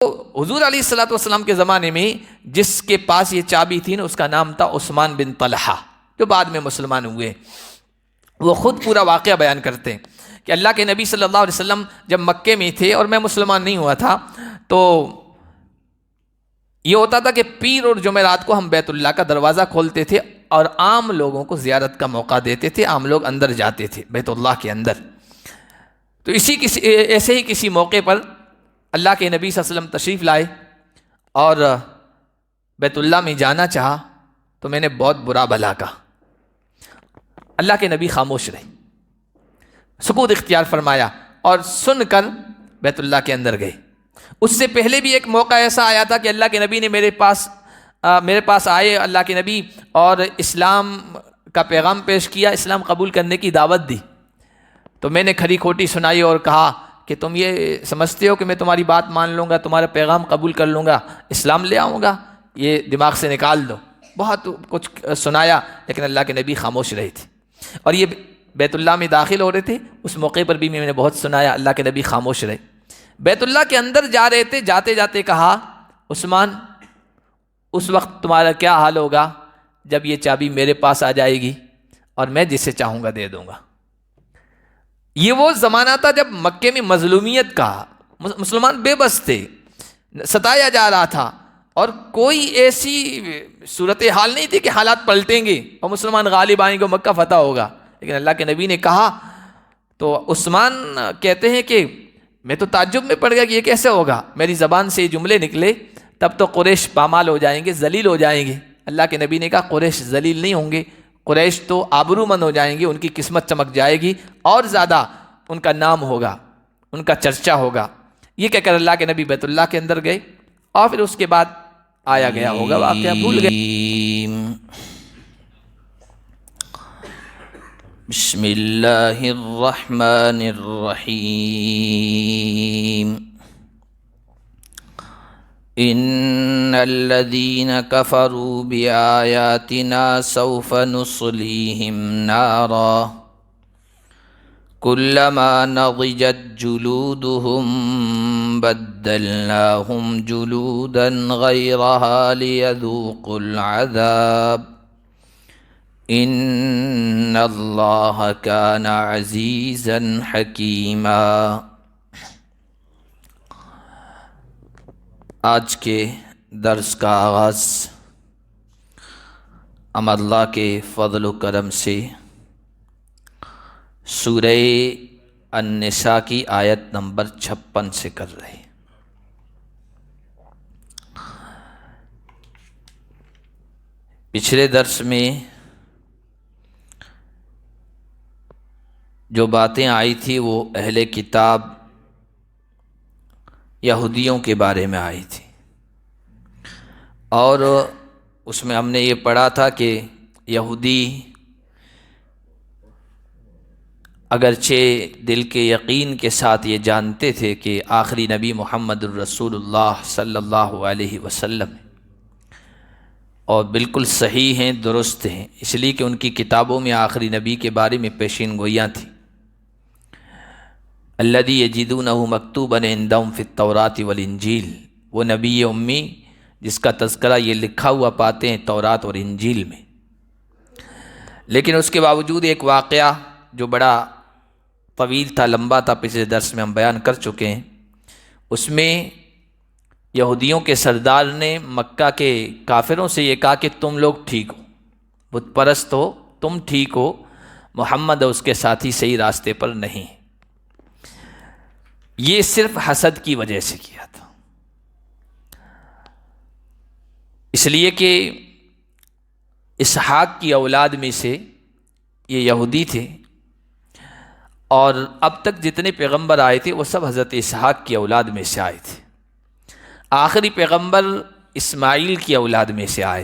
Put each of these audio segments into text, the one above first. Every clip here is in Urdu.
حضور علیہ الصلوۃ والسلام کے زمانے میں جس کے پاس یہ چابی تھی نا، اس کا نام تھا عثمان بن طلحہ، جو بعد میں مسلمان ہوئے۔ وہ خود پورا واقعہ بیان کرتے ہیں کہ اللہ کے نبی صلی اللہ علیہ وسلم جب مکے میں تھے اور میں مسلمان نہیں ہوا تھا، تو یہ ہوتا تھا کہ پیر اور جمعرات کو ہم بیت اللہ کا دروازہ کھولتے تھے اور عام لوگوں کو زیارت کا موقع دیتے تھے، عام لوگ اندر جاتے تھے بیت اللہ کے اندر۔ تو ایسے ہی کسی موقع پر اللہ کے نبی صلی اللہ علیہ وسلم تشریف لائے اور بیت اللہ میں جانا چاہا، تو میں نے بہت برا بھلا کہا۔ اللہ کے نبی خاموش رہے، سکوت اختیار فرمایا اور سن کر بیت اللہ کے اندر گئے۔ اس سے پہلے بھی ایک موقع ایسا آیا تھا کہ اللہ کے نبی نے میرے پاس آئے اللہ کے نبی اور اسلام کا پیغام پیش کیا، اسلام قبول کرنے کی دعوت دی۔ تو میں نے کھری کھوٹی سنائی اور کہا کہ تم یہ سمجھتے ہو کہ میں تمہاری بات مان لوں گا، تمہارا پیغام قبول کر لوں گا، اسلام لے آؤں گا، یہ دماغ سے نکال دو۔ بہت کچھ سنایا، لیکن اللہ کے نبی خاموش رہے تھے۔ اور یہ بیت اللہ میں داخل ہو رہے تھے، اس موقع پر بھی میں نے بہت سنایا، اللہ کے نبی خاموش رہے۔ بیت اللہ کے اندر جا رہے تھے، جاتے جاتے کہا، عثمان اس وقت تمہارا کیا حال ہوگا جب یہ چابی میرے پاس آ جائے گی اور میں جسے چاہوں گا دے دوں گا۔ یہ وہ زمانہ تھا جب مکے میں مظلومیت کا، مسلمان بے بس تھے، ستایا جا رہا تھا، اور کوئی ایسی صورتحال نہیں تھی کہ حالات پلٹیں گے اور مسلمان غالب آئیں گے، مکہ فتح ہوگا۔ لیکن اللہ کے نبی نے کہا تو عثمان کہتے ہیں کہ میں تو تعجب میں پڑ گیا کہ یہ کیسے ہوگا، میری زبان سے یہ جملے نکلے تب تو قریش پامال ہو جائیں گے، ذلیل ہو جائیں گے۔ اللہ کے نبی نے کہا قریش ذلیل نہیں ہوں گے، قریش تو آبرومند ہو جائیں گے، ان کی قسمت چمک جائے گی اور زیادہ ان کا نام ہوگا، ان کا چرچا ہوگا۔ یہ کہہ کر اللہ کے نبی بیت اللہ کے اندر گئے، اور پھر اس کے بعد آیا گیا ہوگا واقعہ بھول گئے۔ بسم اللہ الرحمن الرحیم۔ ان الذین کفروا بآیاتنا سوف نصلیہم نارا کلما نضجت جلودهم بدلناهم جلودا غیرها لیذوقوا العذاب ان اللہ کان عزیزا حکیما۔ آج کے درس کا آغاز ہم اللہ کے فضل و کرم سے سورہ النساء کی آیت نمبر 56 سے کر رہے ہیں۔ پچھلے درس میں جو باتیں آئی تھی وہ اہل کتاب یہودیوں کے بارے میں آئی تھی، اور اس میں ہم نے یہ پڑھا تھا کہ یہودی اگرچہ دل کے یقین کے ساتھ یہ جانتے تھے کہ آخری نبی محمد الرسول اللہ صلی اللہ علیہ وسلم اور بالکل صحیح ہیں، درست ہیں، اس لیے کہ ان کی کتابوں میں آخری نبی کے بارے میں پیشین گوئیاں تھیں۔ الذی یجدونہ مکتوبا عندہم فی التوراۃ والانجیل، وہ نبی امی جس کا تذکرہ یہ لکھا ہوا پاتے ہیں تورات اور انجیل میں۔ لیکن اس کے باوجود ایک واقعہ جو بڑا طویل تھا، لمبا تھا، پچھلے درس میں ہم بیان کر چکے ہیں، اس میں یہودیوں کے سردار نے مکہ کے کافروں سے یہ کہا کہ تم لوگ ٹھیک ہو، بت پرست ہو، تم ٹھیک ہو، محمد اور اس کے ساتھی صحیح راستے پر نہیں۔ یہ صرف حسد کی وجہ سے کیا تھا، اس لیے کہ اسحاق کی اولاد میں سے یہ یہودی تھے، اور اب تک جتنے پیغمبر آئے تھے وہ سب حضرت اسحاق کی اولاد میں سے آئے تھے۔ آخری پیغمبر اسماعیل کی اولاد میں سے آئے۔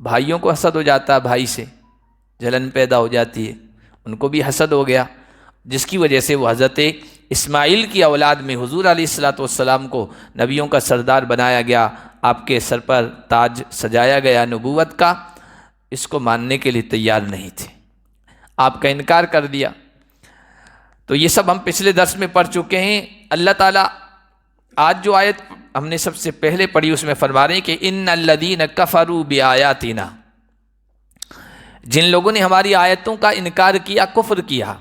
بھائیوں کو حسد ہو جاتا ہے، بھائی سے جلن پیدا ہو جاتی ہے، ان کو بھی حسد ہو گیا، جس کی وجہ سے وہ حضرت اسماعیل کی اولاد میں حضور علیہ الصلوۃ والسلام کو نبیوں کا سردار بنایا گیا، آپ کے سر پر تاج سجایا گیا نبوت کا، اس کو ماننے کے لیے تیار نہیں تھے، آپ کا انکار کر دیا۔ تو یہ سب ہم پچھلے درس میں پڑھ چکے ہیں۔ اللہ تعالیٰ آج جو آیت ہم نے سب سے پہلے پڑھی، اس میں فرما رہے ہیں کہ ان الذین کفروا بآیاتنا، جن لوگوں نے ہماری آیتوں کا انکار کیا، کفر کیا.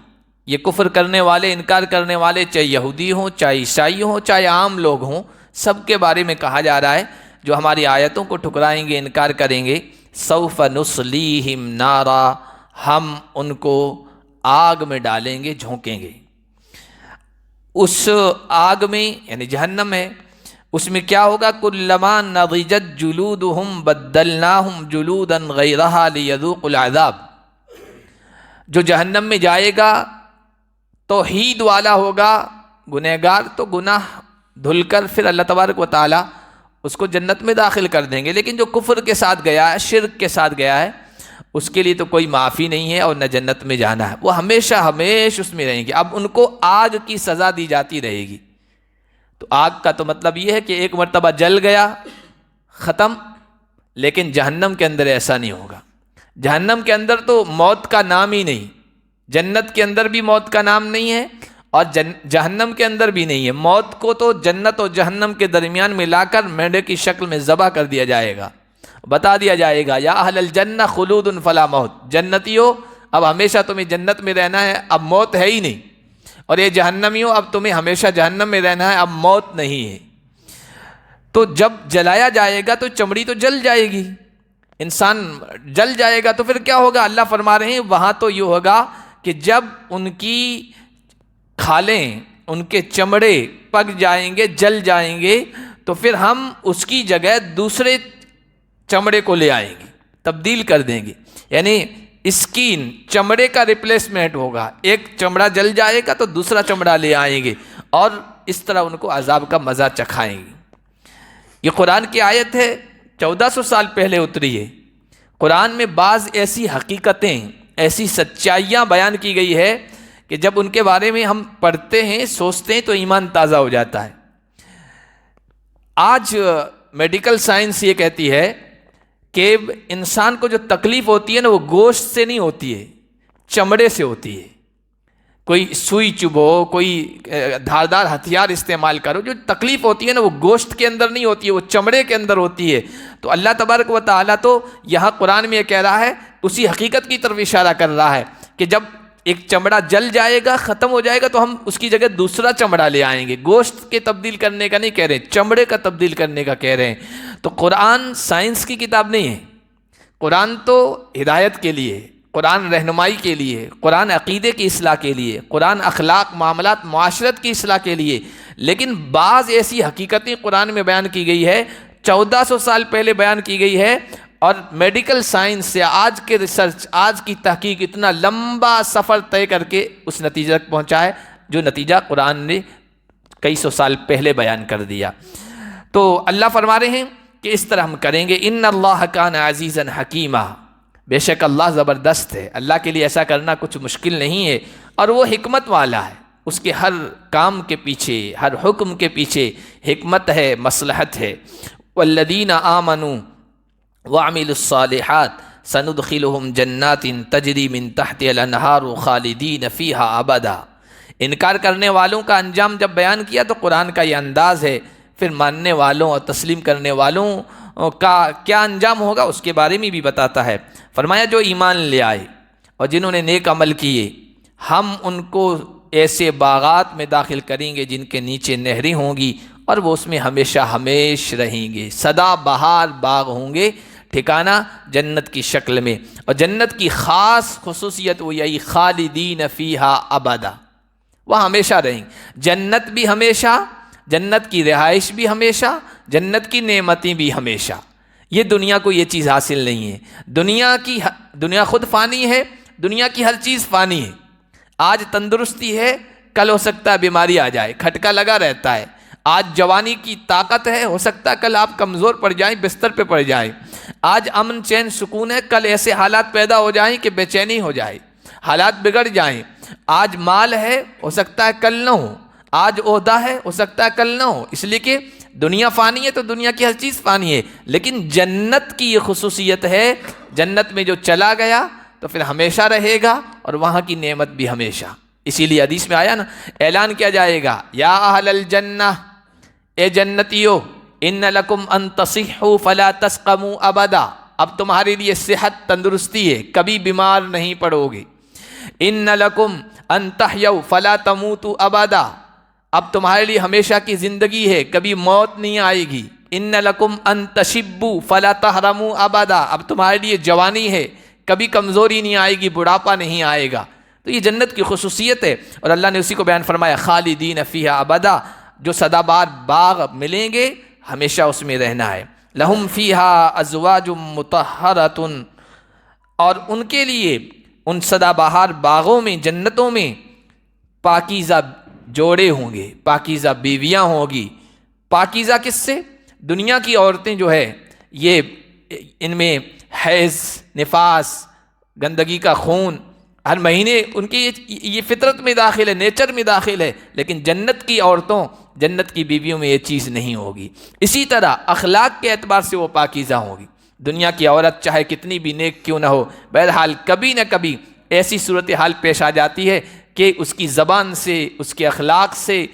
یہ کفر کرنے والے، انکار کرنے والے، چاہے یہودی ہوں، چاہے عیسائی ہوں، چاہے عام لوگ ہوں، سب کے بارے میں کہا جا رہا ہے جو ہماری آیتوں کو ٹھکرائیں گے، انکار کریں گے. سوف نصلیہم نارا، ہم ان کو آگ میں ڈالیں گے، جھونکیں گے. اس آگ میں یعنی جہنم ہے، اس میں کیا ہوگا؟ کلما نضجت جلودہم بدلناہم جلودا غیرہا لیذوقوا العذاب. جو جہنم میں جائے گا توحید والا ہوگا، گنہگار تو گناہ دھل کر پھر اللہ تبارک و تعالی اس کو جنت میں داخل کر دیں گے. لیکن جو کفر کے ساتھ گیا ہے، شرک کے ساتھ گیا ہے، اس کے لیے تو کوئی معافی نہیں ہے اور نہ جنت میں جانا ہے، وہ ہمیشہ ہمیشہ اس میں رہیں گے. اب ان کو آگ کی سزا دی جاتی رہے گی. تو آگ کا تو مطلب یہ ہے کہ ایک مرتبہ جل گیا ختم. لیکن جہنم کے اندر ایسا نہیں ہوگا. جہنم کے اندر تو موت کا نام ہی نہیں. جنت کے اندر بھی موت کا نام نہیں ہے اور جہنم کے اندر بھی نہیں ہے. موت کو تو جنت اور جہنم کے درمیان ملا کر مینڈے کی شکل میں ذبح کر دیا جائے گا، بتا دیا جائے گا یا اہل الجنہ خلود فلا موت، جنتیوں اب ہمیشہ تمہیں جنت میں رہنا ہے، اب موت ہے ہی نہیں. اور یہ جہنمیوں اب تمہیں ہمیشہ جہنم میں رہنا ہے، اب موت نہیں ہے. تو جب جلایا جائے گا تو چمڑی تو جل جائے گی، انسان جل جائے گا. تو پھر کیا ہوگا؟ اللہ فرما رہے ہیں وہاں تو یہ ہوگا کہ جب ان کی کھالیں، ان کے چمڑے پک جائیں گے، جل جائیں گے، تو پھر ہم اس کی جگہ دوسرے چمڑے کو لے آئیں گے، تبدیل کر دیں گے. یعنی اسکین، چمڑے کا ریپلیسمنٹ ہوگا. ایک چمڑا جل جائے گا تو دوسرا چمڑا لے آئیں گے اور اس طرح ان کو عذاب کا مزہ چکھائیں گے. یہ قرآن کی آیت ہے، 1400 سال پہلے اتری ہے. قرآن میں بعض ایسی حقیقتیں، ایسی سچائیاں بیان کی گئی ہے کہ جب ان کے بارے میں ہم پڑھتے ہیں، سوچتے ہیں تو ایمان تازہ ہو جاتا ہے. آج میڈیکل سائنس یہ کہتی ہے کہ انسان کو جو تکلیف ہوتی ہے نا، وہ گوشت سے نہیں ہوتی ہے، چمڑے سے ہوتی ہے. کوئی سوئی چبھو، کوئی دھاردار ہتھیار استعمال کرو، جو تکلیف ہوتی ہے نا وہ گوشت کے اندر نہیں ہوتی ہے، وہ چمڑے کے اندر ہوتی ہے. تو اللہ تبارک و تعالیٰ تو یہاں قرآن میں یہ کہہ رہا ہے، اسی حقیقت کی طرف اشارہ کر رہا ہے کہ جب ایک چمڑا جل جائے گا، ختم ہو جائے گا، تو ہم اس کی جگہ دوسرا چمڑا لے آئیں گے. گوشت کے تبدیل کرنے کا نہیں کہہ رہے ہیں، چمڑے کا تبدیل کرنے کا کہہ رہے ہیں. تو قرآن سائنس کی کتاب نہیں ہے. قرآن تو ہدایت کے لیے، قرآن رہنمائی کے لیے، قرآن عقیدے کی اصلاح کے لیے، قرآن اخلاق، معاملات، معاشرت کی اصلاح کے لیے. لیکن بعض ایسی حقیقتیں قرآن میں بیان کی گئی ہے، 1400 سال پہلے بیان کی گئی ہے، اور میڈیکل سائنس سے آج کے ریسرچ، آج کی تحقیق اتنا لمبا سفر طے کر کے اس نتیجہ تک پہنچا ہے جو نتیجہ قرآن نے کئی سو سال پہلے بیان کر دیا. تو اللہ فرما رہے ہیں کہ اس طرح ہم کریں گے. ان اللہ کان عزیزا حکیما، بے شک اللہ زبردست ہے. اللہ کے لیے ایسا کرنا کچھ مشکل نہیں ہے اور وہ حکمت والا ہے. اس کے ہر کام کے پیچھے، ہر حکم کے پیچھے حکمت ہے، مصلحت ہے. والذین آمنوا وعملوا الصالحات سندخلهم جنات تجری من تحتها الانہار خالدین فیہا ابدا. انکار کرنے والوں کا انجام جب بیان کیا تو قرآن کا یہ انداز ہے. پھر ماننے والوں اور تسلیم کرنے والوں کا کیا انجام ہوگا اس کے بارے میں بھی بتاتا ہے. فرمایا جو ایمان لے آئے اور جنہوں نے نیک عمل کیے، ہم ان کو ایسے باغات میں داخل کریں گے جن کے نیچے نہریں ہوں گی اور وہ اس میں ہمیشہ ہمیش رہیں گے. سدا بہار باغ ہوں گے، ٹھکانہ جنت کی شکل میں. اور جنت کی خاص خصوصیت وہ یہی خالدین فیہا ابدا، وہ ہمیشہ رہیں. جنت بھی ہمیشہ، جنت کی رہائش بھی ہمیشہ، جنت کی نعمتیں بھی ہمیشہ. یہ دنیا کو یہ چیز حاصل نہیں ہے. دنیا خود فانی ہے، دنیا کی ہر چیز فانی ہے. آج تندرستی ہے، کل ہو سکتا ہے بیماری آ جائے، کھٹکا لگا رہتا ہے. آج جوانی کی طاقت ہے، ہو سکتا ہے کل آپ کمزور پڑ جائیں، بستر پہ پڑ جائیں. آج امن چین سکون ہے، کل ایسے حالات پیدا ہو جائیں کہ بے چینی ہو جائے، حالات بگڑ جائیں. آج مال ہے، ہو سکتا ہے کل نہ ہو. آج عہدہ ہے، ہو سکتا ہے کل نہ ہو. اس لیے کہ دنیا فانی ہے تو دنیا کی ہر چیز فانی ہے. لیکن جنت کی یہ خصوصیت ہے، جنت میں جو چلا گیا تو پھر ہمیشہ رہے گا اور وہاں کی نعمت بھی ہمیشہ. اسی لیے حدیث میں آیا نا، اعلان کیا جائے گا یا اہل الجنہ، اے جنتیو، ان لکم ان تصحوا فلا تسقموا ابدا، اب تمہارے لیے صحت تندرستی ہے، کبھی بیمار نہیں پڑو گے۔ ان لکم ان تحیوا فلا تموتوا ابدا، اب تمہارے لیے ہمیشہ کی زندگی ہے، کبھی موت نہیں آئے گی۔ ان لکم ان تشبوا فلا تحرموا ابدا، اب تمہارے لیے جوانی ہے، کبھی کمزوری نہیں آئے گی، بڑھاپا نہیں آئے گا۔ تو یہ جنت کی خصوصیت ہے، اور اللہ نے اسی کو بیان فرمایا خالدین فیہا ابدا، جو سدا بار باغ ملیں گے، ہمیشہ اس میں رہنا ہے۔ لہم فیہا ازواج مطہرۃ، اور ان کے لیے ان سدا بہار باغوں میں، جنتوں میں پاکیزہ جوڑے ہوں گے، پاکیزہ بیویاں ہوں گی۔ پاکیزہ کس سے؟ دنیا کی عورتیں جو ہے یہ ان میں حیض، نفاس، گندگی کا خون ہر مہینے ان کی یہ فطرت میں داخل ہے، نیچر میں داخل ہے، لیکن جنت کی عورتوں، جنت کی بیویوں میں یہ چیز نہیں ہوگی۔ اسی طرح اخلاق کے اعتبار سے وہ پاکیزہ ہوگی۔ دنیا کی عورت چاہے کتنی بھی نیک کیوں نہ ہو، بہرحال کبھی نہ کبھی ایسی صورتحال پیش آ جاتی ہے کہ اس کی زبان سے، اس کے اخلاق سے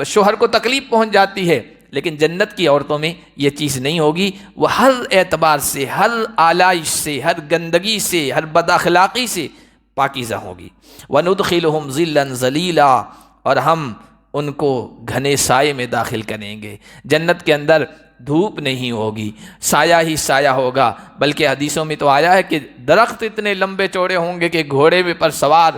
شوہر کو تکلیف پہنچ جاتی ہے، لیکن جنت کی عورتوں میں یہ چیز نہیں ہوگی۔ وہ ہر اعتبار سے، ہر آلائش سے، ہر گندگی سے، ہر بد اخلاقی سے پاکیزہ ہوگی۔ وَنُدْخِلُهُمْ ظِلًّا ظَلِيلًا، اور ہم ان کو گھنے سائے میں داخل کریں گے۔ جنت کے اندر دھوپ نہیں ہوگی، سایہ ہی سایہ ہوگا، بلکہ حدیثوں میں تو آیا ہے کہ درخت اتنے لمبے چوڑے ہوں گے کہ گھوڑے میں پر سوار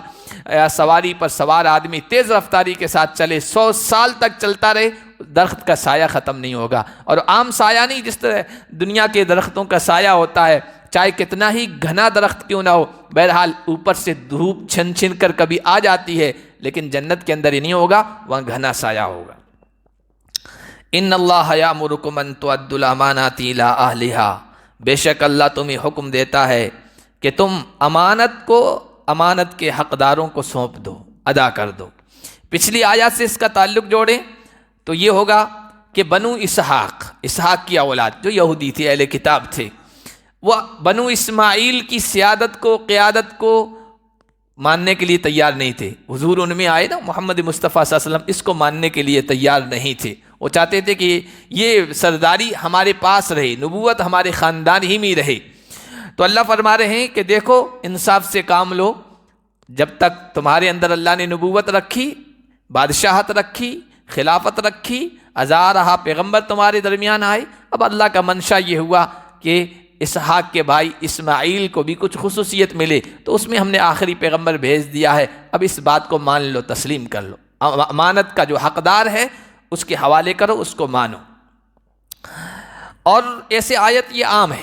یا سواری پر سوار آدمی تیز رفتاری کے ساتھ چلے، 100 سال تک چلتا رہے، درخت کا سایہ ختم نہیں ہوگا۔ اور عام سایہ نہیں، جس طرح دنیا کے درختوں کا سایہ ہوتا ہے، چاہے کتنا ہی گھنا درخت کیوں نہ ہو، بہرحال اوپر سے دھوپ چھن چھن کر کبھی آ جاتی ہے، لیکن جنت کے اندر ہی نہیں ہوگا، وہاں گھنا سایہ ہوگا۔ ان اللہ یامرکم ان تؤدوا الامانات الی اہلھا، بے شک اللہ تمہیں حکم دیتا ہے کہ تم امانت کو، امانت کے حقداروں کو سونپ دو، ادا کر دو۔ پچھلی آیات سے اس کا تعلق جوڑیں تو یہ ہوگا کہ بنو اسحاق کی اولاد جو یہودی تھے، اہل کتاب تھے، وہ بنو اسماعیل کی سیادت کو، قیادت کو ماننے کے لیے تیار نہیں تھے۔ حضور ان میں آئے نا، محمد مصطفیٰ صلی اللہ علیہ وسلم، اس کو ماننے کے لیے تیار نہیں تھے۔ وہ چاہتے تھے کہ یہ سرداری ہمارے پاس رہے، نبوت ہمارے خاندان ہی میں رہے۔ تو اللہ فرما رہے ہیں کہ دیکھو انصاف سے کام لو، جب تک تمہارے اندر اللہ نے نبوت رکھی، بادشاہت رکھی، خلافت رکھی، ہزار رہا پیغمبر تمہارے درمیان آئے، اب اللہ کا منشا یہ ہوا کہ اسحاق کے بھائی اسماعیل کو بھی کچھ خصوصیت ملے، تو اس میں ہم نے آخری پیغمبر بھیج دیا ہے، اب اس بات کو مان لو، تسلیم کر لو، امانت کا جو حقدار ہے اس کے حوالے کرو، اس کو مانو۔ اور ایسے آیت یہ عام ہے،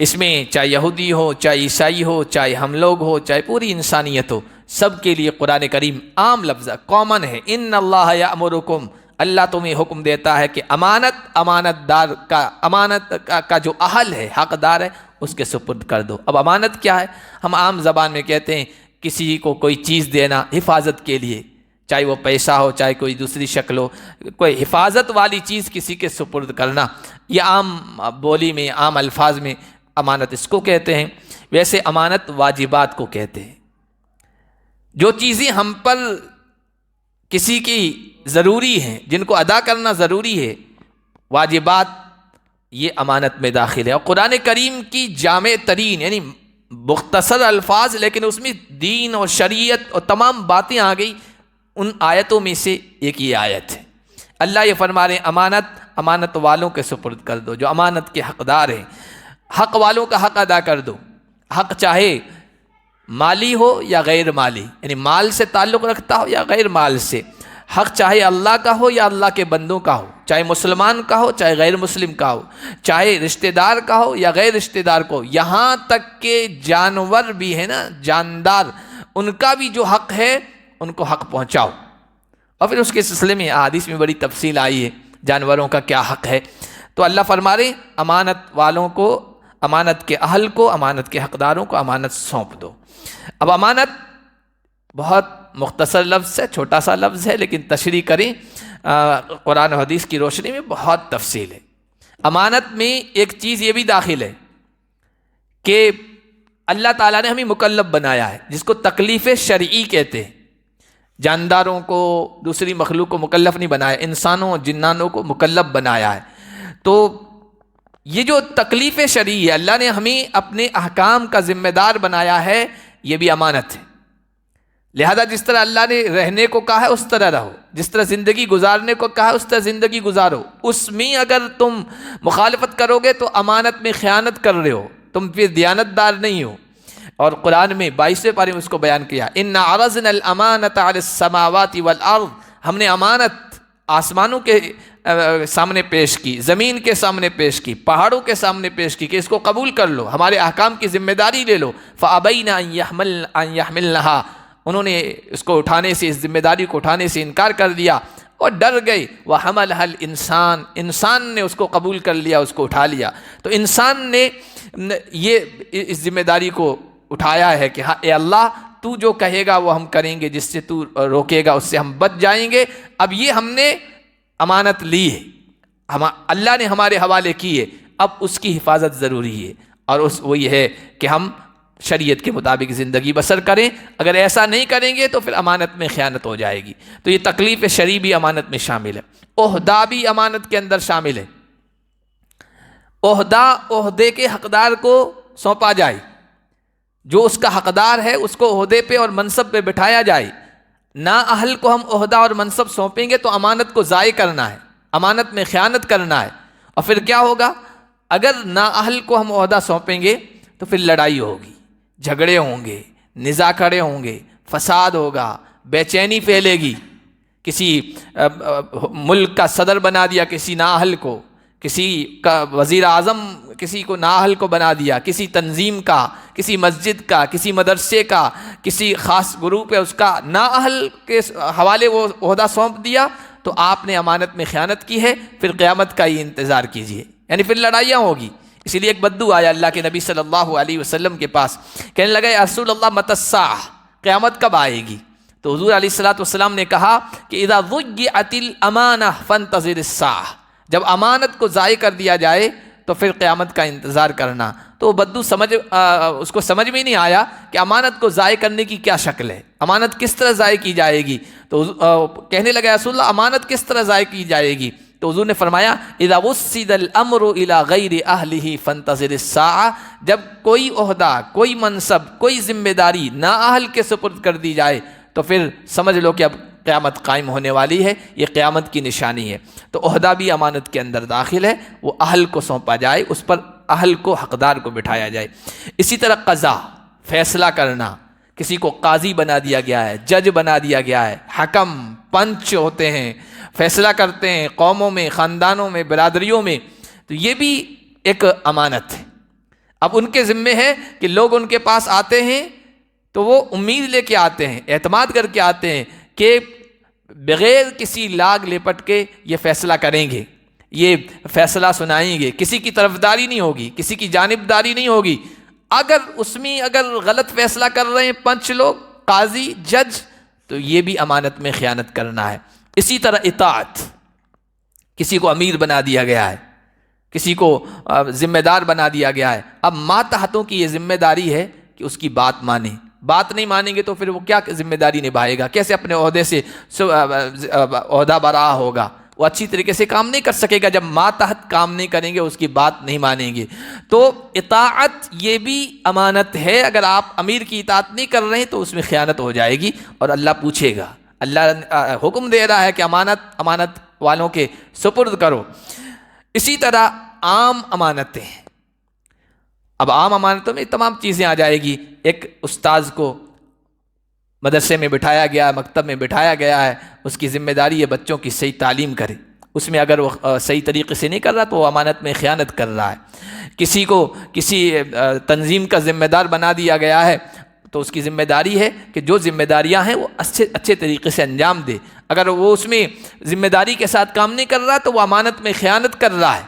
اس میں چاہے یہودی ہو، چاہے عیسائی ہو، چاہے ہم لوگ ہو، چاہے پوری انسانیت ہو، سب کے لیے قرآن کریم عام لفظ کامن ہے۔ ان اللہ یامرکم، اللہ تمہیں حکم دیتا ہے کہ امانت دار کا، امانت کا جو اہل ہے، حقدار ہے، اس کے سپرد کر دو۔ اب امانت کیا ہے؟ ہم عام زبان میں کہتے ہیں کسی کو کوئی چیز دینا حفاظت کے لیے، چاہے وہ پیسہ ہو، چاہے کوئی دوسری شکل ہو، کوئی حفاظت والی چیز کسی کے سپرد کرنا، یہ عام بولی میں، عام الفاظ میں امانت اس کو کہتے ہیں۔ ویسے امانت واجبات کو کہتے ہیں، جو چیزیں ہم پر کسی کی ضروری ہیں، جن کو ادا کرنا ضروری ہے، واجبات، یہ امانت میں داخل ہے۔ اور قرآن کریم کی جامع ترین، یعنی مختصر الفاظ لیکن اس میں دین اور شریعت اور تمام باتیں آ گئی، ان آیتوں میں سے ایک یہ آیت ہے۔ اللہ یہ فرما رہے ہیں امانت والوں کے سپرد کر دو، جو امانت کے حقدار ہیں، حق والوں کا حق ادا کر دو۔ حق چاہے مالی ہو یا غیر مالی، یعنی مال سے تعلق رکھتا ہو یا غیر مال سے، حق چاہے اللہ کا ہو یا اللہ کے بندوں کا ہو، چاہے مسلمان کا ہو چاہے غیر مسلم کا ہو، چاہے رشتہ دار کا ہو یا غیر رشتہ دار کو، یہاں تک کہ جانور بھی ہے نا، جاندار، ان کا بھی جو حق ہے ان کو حق پہنچاؤ۔ اور پھر اس کے سلسلے میں احادیث میں بڑی تفصیل آئی ہے جانوروں کا کیا حق ہے۔ تو اللہ فرما رہے امانت والوں کو، امانت کے اہل کو، امانت کے حقداروں کو امانت سونپ دو۔ اب امانت بہت مختصر لفظ ہے، چھوٹا سا لفظ ہے، لیکن تشریح کریں قرآن و حدیث کی روشنی میں بہت تفصیل ہے۔ امانت میں ایک چیز یہ بھی داخل ہے کہ اللہ تعالیٰ نے ہمیں مکلف بنایا ہے، جس کو تکلیف شرعی کہتے ہیں۔ جانداروں کو دوسری مخلوق کو مکلف نہیں بنایا، انسانوں جنانوں کو مکلف بنایا ہے۔ تو یہ جو تکلیف شرعی ہے، اللہ نے ہمیں اپنے احکام کا ذمہ دار بنایا ہے، یہ بھی امانت ہے۔ لہذا جس طرح اللہ نے رہنے کو کہا ہے اس طرح رہو، جس طرح زندگی گزارنے کو کہا ہے اس طرح زندگی گزارو۔ اس میں اگر تم مخالفت کرو گے تو امانت میں خیانت کر رہے ہو، تم پھر دیانت دار نہیں ہو۔ اور قرآن میں 22ویں پارے میں اس کو بیان کیا، اِنَّا عَرَضْنَا الْأَمَانَةَ عَلَى السَّمَاوَاتِ وَالْأَرْضِ، ہم نے امانت آسمانوں کے سامنے پیش کی، زمین کے سامنے پیش کی، پہاڑوں کے سامنے پیش کی کہ اس کو قبول کر لو، ہمارے احکام کی ذمہ داری لے لو۔ فَأَبَيْنَا أَن يَحْمِلْنَهَا، انہوں نے اس کو اٹھانے سے، اس ذمہ داری کو اٹھانے سے انکار کر دیا اور ڈر گئے۔ وَحَمَلَهَا الْإِنسَانُ، انسان نے اس کو قبول کر لیا، اس کو اٹھا لیا۔ تو انسان نے یہ اس ذمہ داری کو اٹھایا ہے کہ ہاں اے اللہ تو جو کہے گا وہ ہم کریں گے، جس سے تو روکے گا اس سے ہم بچ جائیں گے۔ اب یہ ہم نے امانت لی ہے، اللہ نے ہمارے حوالے کی ہے، اب اس کی حفاظت ضروری ہے، اور وہ یہ ہے کہ ہم شریعت کے مطابق زندگی بسر کریں۔ اگر ایسا نہیں کریں گے تو پھر امانت میں خیانت ہو جائے گی۔ تو یہ تکلیف شرعی بھی امانت میں شامل ہے، عہدہ بھی امانت کے اندر شامل ہے۔ عہدے کے حقدار کو سونپا جائے، جو اس کا حقدار ہے اس کو عہدے پہ اور منصب پہ بٹھایا جائے۔ نااہل کو ہم عہدہ اور منصب سونپیں گے تو امانت کو ضائع کرنا ہے، امانت میں خیانت کرنا ہے۔ اور پھر کیا ہوگا؟ اگر نااہل کو ہم عہدہ سونپیں گے تو پھر لڑائی ہوگی، جھگڑے ہوں گے، نزاع کھڑے ہوں گے، فساد ہوگا، بے چینی پھیلے گی۔ کسی ملک کا صدر بنا دیا کسی نااہل کو، کسی کا وزیر اعظم کسی کو نااہل کو بنا دیا، کسی تنظیم کا، کسی مسجد کا، کسی مدرسے کا، کسی خاص گروپ ہے اس کا نااہل کے حوالے وہ عہدہ سونپ دیا تو آپ نے امانت میں خیانت کی ہے۔ پھر قیامت کا ہی انتظار کیجیے، یعنی پھر لڑائیاں ہوگی۔ اسی لیے ایک بدو آیا اللہ کے نبی صلی اللہ علیہ وسلم کے پاس، کہنے لگا یا رسول اللہ متی الساعہ، قیامت کب آئے گی؟ تو حضور علیہ الصلوۃ والسلام نے کہا کہ اذا ضیعت الامانہ فانتظر الساعہ، جب امانت کو ضائع کر دیا جائے تو پھر قیامت کا انتظار کرنا۔ تو وہ بدو اس کو سمجھ میں نہیں آیا کہ امانت کو ضائع کرنے کی کیا شکل ہے، امانت کس طرح ضائع کی جائے گی؟ تو کہنے لگا رسول اللہ امانت کس طرح ضائع کی جائے گی؟ تو حضور نے فرمایا اذا وسد الامر الى غیر اہلہ فانتظر الساعہ، جب کوئی عہدہ، کوئی منصب، کوئی ذمہ داری نااہل کے سپرد کر دی جائے تو پھر سمجھ لو کہ اب قیامت قائم ہونے والی ہے، یہ قیامت کی نشانی ہے۔ تو عہدہ بھی امانت کے اندر داخل ہے، وہ اہل کو سونپا جائے، اس پر اہل کو، حقدار کو بٹھایا جائے۔ اسی طرح قضا، فیصلہ کرنا، کسی کو قاضی بنا دیا گیا ہے، جج بنا دیا گیا ہے، حکم، پنچ ہوتے ہیں، فیصلہ کرتے ہیں قوموں میں، خاندانوں میں، برادریوں میں، تو یہ بھی ایک امانت ہے۔ اب ان کے ذمے ہے کہ لوگ ان کے پاس آتے ہیں تو وہ امید لے کے آتے ہیں، اعتماد کر کے آتے ہیں کہ بغیر کسی لاگ لپٹ کے یہ فیصلہ کریں گے، یہ فیصلہ سنائیں گے، کسی کی طرفداری نہیں ہوگی، کسی کی جانبداری نہیں ہوگی۔ اگر غلط فیصلہ کر رہے ہیں پنچ لوگ، قاضی، جج، تو یہ بھی امانت میں خیانت کرنا ہے۔ اسی طرح اطاعت، کسی کو امیر بنا دیا گیا ہے، کسی کو ذمہ دار بنا دیا گیا ہے، اب ماتحتوں کی یہ ذمہ داری ہے کہ اس کی بات مانیں۔ بات نہیں مانیں گے تو پھر وہ کیا ذمہ داری نبھائے گا؟ کیسے اپنے عہدے سے عہدہ برآ ہوگا؟ وہ اچھی طریقے سے کام نہیں کر سکے گا جب ماتحت کام نہیں کریں گے، اس کی بات نہیں مانیں گے۔ تو اطاعت یہ بھی امانت ہے، اگر آپ امیر کی اطاعت نہیں کر رہے ہیں تو اس میں خیانت ہو جائے گی اور اللہ پوچھے گا۔ اللہ حکم دے رہا ہے کہ امانت والوں کے سپرد کرو۔ اسی طرح عام امانتیں، اب عام امانتوں میں تمام چیزیں آ جائے گی۔ ایک استاذ کو مدرسے میں بٹھایا گیا ہے، مکتب میں بٹھایا گیا ہے، اس کی ذمہ داری ہے بچوں کی صحیح تعلیم کرے، اس میں اگر وہ صحیح طریقے سے نہیں کر رہا تو وہ امانت میں خیانت کر رہا ہے۔ کسی کو کسی تنظیم کا ذمہ دار بنا دیا گیا ہے تو اس کی ذمہ داری ہے کہ جو ذمہ داریاں ہیں وہ اچھے طریقے سے انجام دے، اگر وہ اس میں ذمہ داری کے ساتھ کام نہیں کر رہا تو وہ امانت میں خیانت کر رہا ہے۔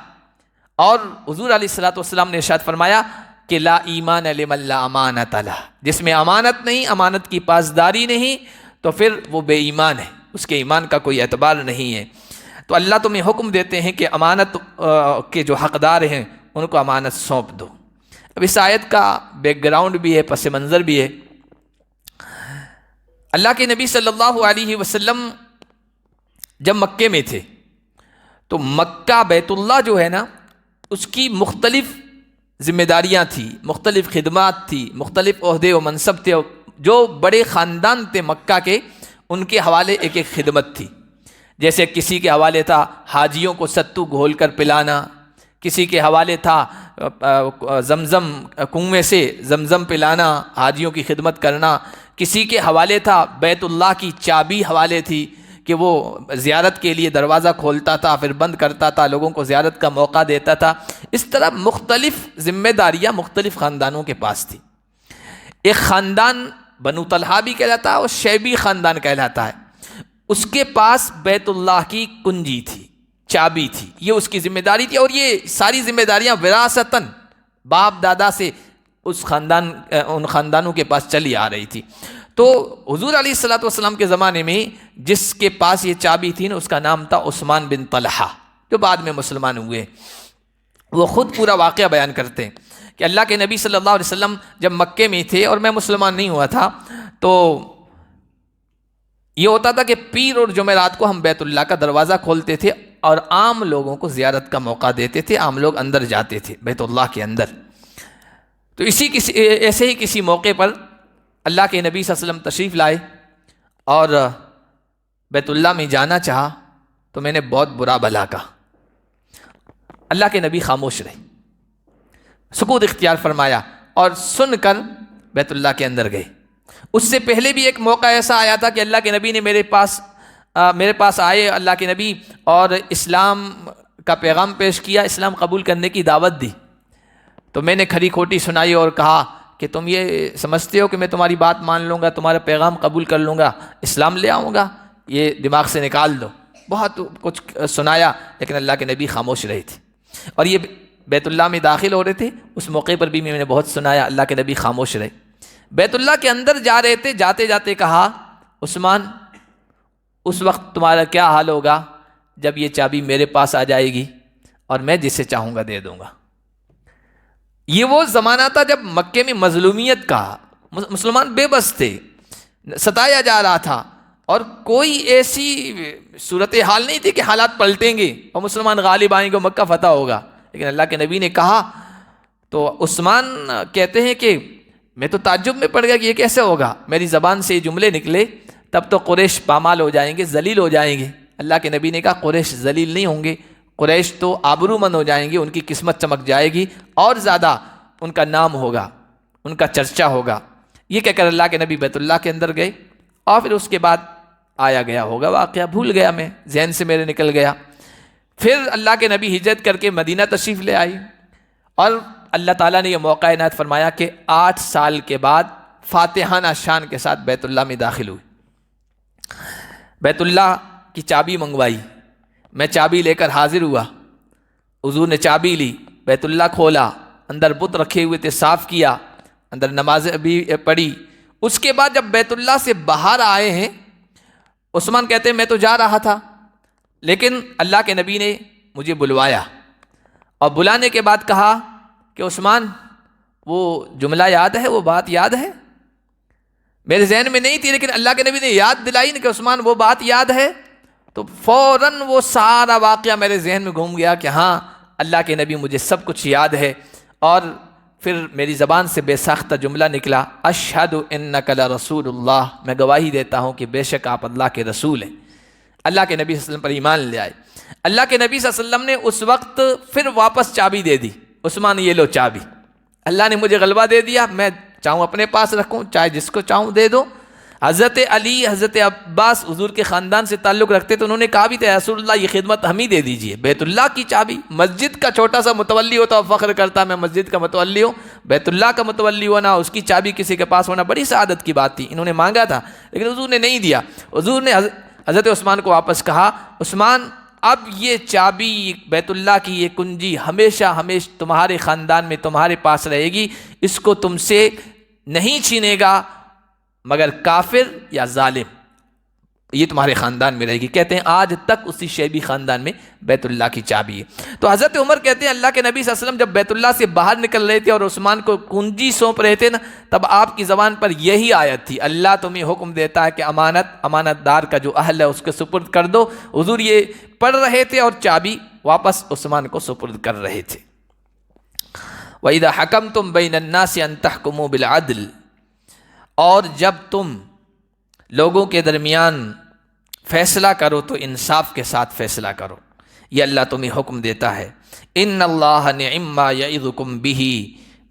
اور حضور علیہ الصلوۃ والسلام نے ارشاد فرمایا کہ لا ایمان لمن لا امانت لہ، جس میں امانت نہیں، امانت کی پاسداری نہیں، تو پھر وہ بے ایمان ہے، اس کے ایمان کا کوئی اعتبار نہیں ہے۔ تو اللہ تمہیں حکم دیتے ہیں کہ امانت کے جو حقدار ہیں ان کو امانت سونپ دو۔ اب اس آیت کا بیک گراؤنڈ بھی ہے، پس منظر بھی ہے۔ اللہ کے نبی صلی اللہ علیہ وسلم جب مکے میں تھے تو مکہ بیت اللہ جو ہے نا اس کی مختلف ذمہ داریاں تھیں، مختلف خدمات تھی، مختلف عہدے و منصب تھے. جو بڑے خاندان تھے مکہ کے ان کے حوالے ایک ایک خدمت تھی. جیسے کسی کے حوالے تھا حاجیوں کو ستو گھول کر پلانا، کسی کے حوالے تھا زمزم کنویں سے زمزم پلانا، حاجیوں کی خدمت کرنا، کسی کے حوالے تھا بیت اللہ کی چابی حوالے تھی کہ وہ زیارت کے لیے دروازہ کھولتا تھا پھر بند کرتا تھا، لوگوں کو زیارت کا موقع دیتا تھا. اس طرح مختلف ذمہ داریاں مختلف خاندانوں کے پاس تھی. ایک خاندان بنو طلحہ بھی کہلاتا ہے اور شیبی خاندان کہلاتا ہے. اس کے پاس بیت اللہ کی کنجی تھی، چابی تھی، یہ اس کی ذمہ داری تھی. اور یہ ساری ذمہ داریاں وراثتاً باپ دادا سے ان خاندانوں کے پاس چلی آ رہی تھی. تو حضور علیہ الصلوۃ والسلام کے زمانے میں جس کے پاس یہ چابی تھی نا اس کا نام تھا عثمان بن طلحہ، جو بعد میں مسلمان ہوئے. وہ خود پورا واقعہ بیان کرتے ہیں کہ اللہ کے نبی صلی اللہ علیہ وسلم جب مکے میں تھے اور میں مسلمان نہیں ہوا تھا تو یہ ہوتا تھا کہ پیر اور جمعرات کو ہم بیت اللہ کا دروازہ کھولتے تھے اور عام لوگوں کو زیارت کا موقع دیتے تھے. عام لوگ اندر جاتے تھے بیت اللہ کے اندر. تو ایسے ہی کسی موقع پر اللہ کے نبی صلی اللہ علیہ وسلم تشریف لائے اور بیت اللہ میں جانا چاہا تو میں نے بہت برا بھلا کہا. اللہ کے نبی خاموش رہے، سکوت اختیار فرمایا اور سن کر بیت اللہ کے اندر گئے. اس سے پہلے بھی ایک موقع ایسا آیا تھا کہ اللہ کے نبی نے میرے پاس آئے اللہ کے نبی اور اسلام کا پیغام پیش کیا، اسلام قبول کرنے کی دعوت دی. تو میں نے کھری کھوٹی سنائی اور کہا کہ تم یہ سمجھتے ہو کہ میں تمہاری بات مان لوں گا، تمہارا پیغام قبول کر لوں گا، اسلام لے آؤں گا، یہ دماغ سے نکال دو. بہت کچھ سنایا لیکن اللہ کے نبی خاموش رہے تھے. اور یہ بیت اللہ میں داخل ہو رہے تھے، اس موقع پر بھی میں نے بہت سنایا، اللہ کے نبی خاموش رہے. بیت اللہ کے اندر جا رہے تھے، جاتے جاتے کہا عثمان اس وقت تمہارا کیا حال ہوگا جب یہ چابی میرے پاس آ جائے گی اور میں جسے چاہوں گا دے دوں گا. یہ وہ زمانہ تھا جب مکے میں مظلومیت کا، مسلمان بے بس تھے، ستایا جا رہا تھا اور کوئی ایسی صورتحال نہیں تھی کہ حالات پلٹیں گے اور مسلمان غالب آئیں گے اور مکہ فتح ہوگا. لیکن اللہ کے نبی نے کہا تو عثمان کہتے ہیں کہ میں تو تعجب میں پڑ گیا کہ یہ کیسے ہوگا. میری زبان سے یہ جملے نکلے تب تو قریش پامال ہو جائیں گے، ذلیل ہو جائیں گے. اللہ کے نبی نے کہا قریش ذلیل نہیں ہوں گے، قریش تو آبرومند ہو جائیں گے، ان کی قسمت چمک جائے گی اور زیادہ ان کا نام ہوگا، ان کا چرچا ہوگا. یہ کہہ کر اللہ کے نبی بیت اللہ کے اندر گئے اور پھر اس کے بعد آیا گیا ہوگا واقعہ بھول گیا، میں ذہن سے میرے نکل گیا. پھر اللہ کے نبی ہجرت کر کے مدینہ تشریف لے آئی اور اللہ تعالیٰ نے یہ موقع عنایت فرمایا کہ 8 سال کے بعد فاتحانہ شان کے ساتھ بیت اللہ میں داخل ہوئی. بیت اللہ کی چابی منگوائی، میں چابی لے کر حاضر ہوا. حضور نے چابی لی، بیت اللہ کھولا، اندر بت رکھے ہوئے تھے صاف کیا، اندر نمازیں بھی پڑھی. اس کے بعد جب بیت اللہ سے باہر آئے ہیں عثمان کہتے ہیں میں تو جا رہا تھا لیکن اللہ کے نبی نے مجھے بلوایا اور بلانے کے بعد کہا کہ عثمان وہ جملہ یاد ہے، وہ بات یاد ہے؟ میرے ذہن میں نہیں تھی لیکن اللہ کے نبی نے یاد دلائی کہ عثمان وہ بات یاد ہے. تو فوراً وہ سارا واقعہ میرے ذہن میں گھوم گیا کہ ہاں اللہ کے نبی مجھے سب کچھ یاد ہے. اور پھر میری زبان سے بے ساختہ جملہ نکلا اشہد انک لرسول اللہ، میں گواہی دیتا ہوں کہ بے شک آپ اللہ کے رسول ہیں. اللہ کے نبی صلی اللہ علیہ وسلم پر ایمان لے آئے. اللہ کے نبی صلی اللہ علیہ وسلم نے اس وقت پھر واپس چابی دے دی. عثمان یہ لو چابی، اللہ نے مجھے غلبہ دے دیا، میں چاہوں اپنے پاس رکھوں چاہے جس کو چاہوں دے دو. حضرت علی حضرت عباس حضور کے خاندان سے تعلق رکھتے تو انہوں نے کہا بھی تھا رسول اللہ یہ خدمت ہم ہی دے دیجئے. بیت اللہ کی چابی، مسجد کا چھوٹا سا متولی ہوتا اور فخر کرتا میں مسجد کا متولی ہوں، بیت اللہ کا متولی ہونا، اس کی چابی کسی کے پاس ہونا بڑی سعادت کی بات تھی. انہوں نے مانگا تھا لیکن حضور نے نہیں دیا. حضور نے حضرت عثمان کو واپس کہا عثمان اب یہ چابی بیت اللہ کی یہ کنجی ہمیشہ تمہارے خاندان میں تمہارے پاس رہے گی، اس کو تم سے نہیں چھینے گا مگر کافر یا ظالم. یہ تمہارے خاندان میں رہے گی۔ کہتے ہیں آج تک اسی شیبی خاندان میں بیت اللہ کی چابی ہے۔ تو حضرت عمر کہتے ہیں اللہ کے نبی صلی اللہ علیہ وسلم جب بیت اللہ سے باہر نکل رہے تھے اور عثمان کو کنجی سونپ رہے تھے نا، تب آپ کی زبان پر یہی آیت تھی، اللہ تمہیں حکم دیتا ہے کہ امانت دار کا جو اہل ہے اس کے سپرد کر دو۔ حضور یہ پڑھ رہے تھے اور چابی واپس عثمان کو سپرد کر رہے تھے۔ وَإِذَا حَكَمْتُمْ بَيْنَ النَّاسِ أَن تَحْكُمُوا بِالْعَدْلِ، اور جب تم لوگوں کے درمیان فیصلہ کرو تو انصاف کے ساتھ فیصلہ کرو، یہ اللہ تمہیں حکم دیتا ہے۔ ان اللہ نعم ما یعظکم بہ،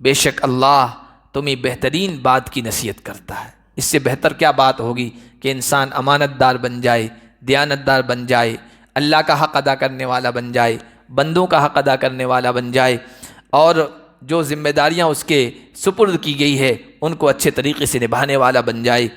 بے شک اللہ تمہیں بہترین بات کی نصیحت کرتا ہے۔ اس سے بہتر کیا بات ہوگی کہ انسان امانت دار بن جائے، دیانت دار بن جائے، اللہ کا حق ادا کرنے والا بن جائے، بندوں کا حق ادا کرنے والا بن جائے، اور جو ذمہ داریاں اس کے سپرد کی گئی ہے ان کو اچھے طریقے سے نبھانے والا بن جائے،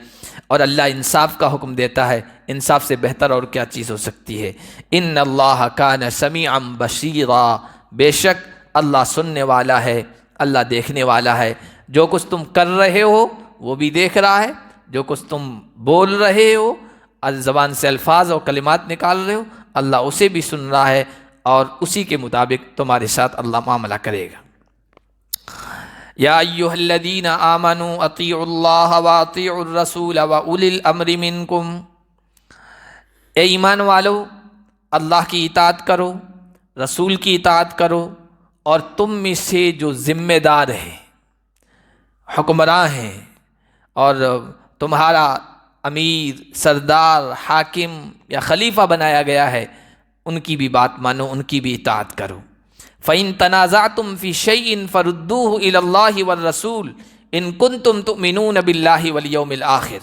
اور اللہ انصاف کا حکم دیتا ہے۔ انصاف سے بہتر اور کیا چیز ہو سکتی ہے؟ ان اللہ کان سمیعا بصیرا، بے شک اللہ سننے والا ہے، اللہ دیکھنے والا ہے۔ جو کچھ تم کر رہے ہو وہ بھی دیکھ رہا ہے، جو کچھ تم بول رہے ہو، زبان سے الفاظ اور کلمات نکال رہے ہو، اللہ اسے بھی سن رہا ہے، اور اسی کے مطابق تمہارے ساتھ اللہ معاملہ کرے گا۔ یا ایھا الذین آمنوا اطیعوا اللہ واطیعوا الرسول واولی الامر منکم، اے ایمان والو اللہ کی اطاعت کرو، رسول کی اطاعت کرو، اور تم میں سے جو ذمہ دار ہیں، حکمراں ہیں، اور تمہارا امیر، سردار، حاکم یا خلیفہ بنایا گیا ہے، ان کی بھی بات مانو، ان کی بھی اطاعت کرو۔ فَإِن تَنَازَعْتُمْ فِي شَيْءٍ فَرُدُّوهُ إِلَى اللَّهِ وَالرَّسُولِ إِن كُنتُمْ تُؤْمِنُونَ بِاللَّهِ وَالْيَوْمِ الْآخِرِ،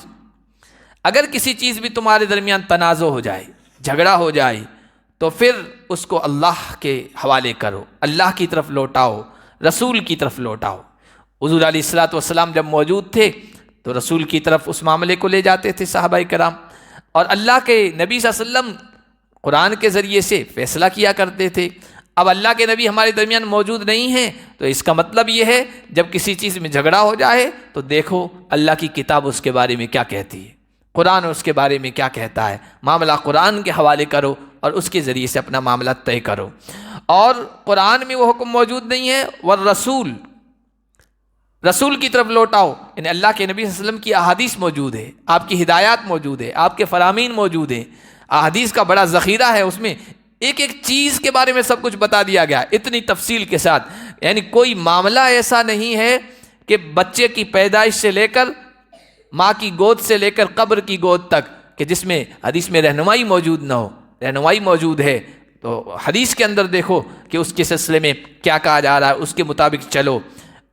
اگر کسی چیز بھی تمہارے درمیان تنازع ہو جائے، جھگڑا ہو جائے، تو پھر اس کو اللہ کے حوالے کرو، اللہ کی طرف لوٹاؤ، رسول کی طرف لوٹاؤ۔ حضور علیہ الصلوۃ والسلام جب موجود تھے تو رسول کی طرف اس معاملے کو لے جاتے تھے صحابہ کرام، اور اللہ کے نبی صلی اللہ علیہ وسلم قرآن کے ذریعے سے فیصلہ کیا کرتے تھے۔ اب اللہ کے نبی ہمارے درمیان موجود نہیں ہیں، تو اس کا مطلب یہ ہے جب کسی چیز میں جھگڑا ہو جائے تو دیکھو اللہ کی کتاب اس کے بارے میں کیا کہتی ہے، قرآن اس کے بارے میں کیا کہتا ہے، معاملہ قرآن کے حوالے کرو اور اس کے ذریعے سے اپنا معاملہ طے کرو۔ اور قرآن میں وہ حکم موجود نہیں ہے، والرسول، رسول کی طرف لوٹاؤ، یعنی اللہ کے نبی صلی اللہ علیہ وسلم کی احادیث موجود ہے، آپ کی ہدایات موجود ہے، آپ کے فرامین موجود ہیں، احادیث کا بڑا ذخیرہ ہے، اس میں ایک ایک چیز کے بارے میں سب کچھ بتا دیا گیا اتنی تفصیل کے ساتھ۔ یعنی کوئی معاملہ ایسا نہیں ہے کہ بچے کی پیدائش سے لے کر، ماں کی گود سے لے کر قبر کی گود تک، کہ جس میں حدیث میں رہنمائی موجود نہ ہو۔ رہنمائی موجود ہے، تو حدیث کے اندر دیکھو کہ اس کے سلسلے میں کیا کہا جا رہا ہے، اس کے مطابق چلو۔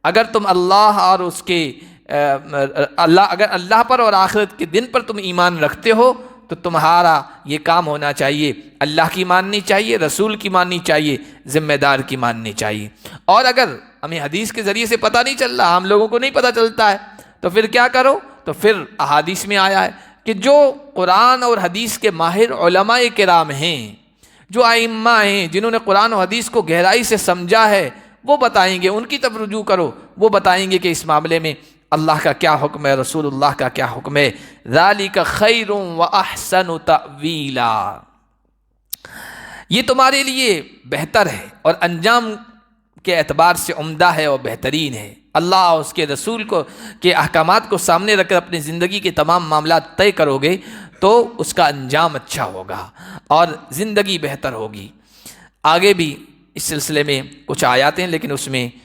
اگر تم اللہ اور اس کے اگر اللہ پر اور آخرت کے دن پر تم ایمان رکھتے ہو تو تمہارا یہ کام ہونا چاہیے، اللہ کی ماننی چاہیے، رسول کی ماننی چاہیے، ذمہ دار کی ماننی چاہیے۔ اور اگر ہمیں حدیث کے ذریعے سے پتہ نہیں چل رہا، عام لوگوں کو نہیں پتہ چلتا ہے، تو پھر کیا کرو؟ تو پھر احادیث میں آیا ہے کہ جو قرآن اور حدیث کے ماہر علماء کرام ہیں، جو ائمہ ہیں، جنہوں نے قرآن و حدیث کو گہرائی سے سمجھا ہے، وہ بتائیں گے، ان کی طرف رجوع کرو، وہ بتائیں گے کہ اس معاملے میں اللہ کا کیا حکم ہے، رسول اللہ کا کیا حکم ہے۔ ذَلِكَ خَيْرٌ وَأَحْسَنُ تَأْوِيلًا، یہ تمہارے لیے بہتر ہے اور انجام کے اعتبار سے عمدہ ہے اور بہترین ہے۔ اللہ اور اس کے رسول کو کے احکامات کو سامنے رکھ کر اپنی زندگی کے تمام معاملات طے کرو گے تو اس کا انجام اچھا ہوگا اور زندگی بہتر ہوگی۔ آگے بھی اس سلسلے میں کچھ آیات ہیں، لیکن اس میں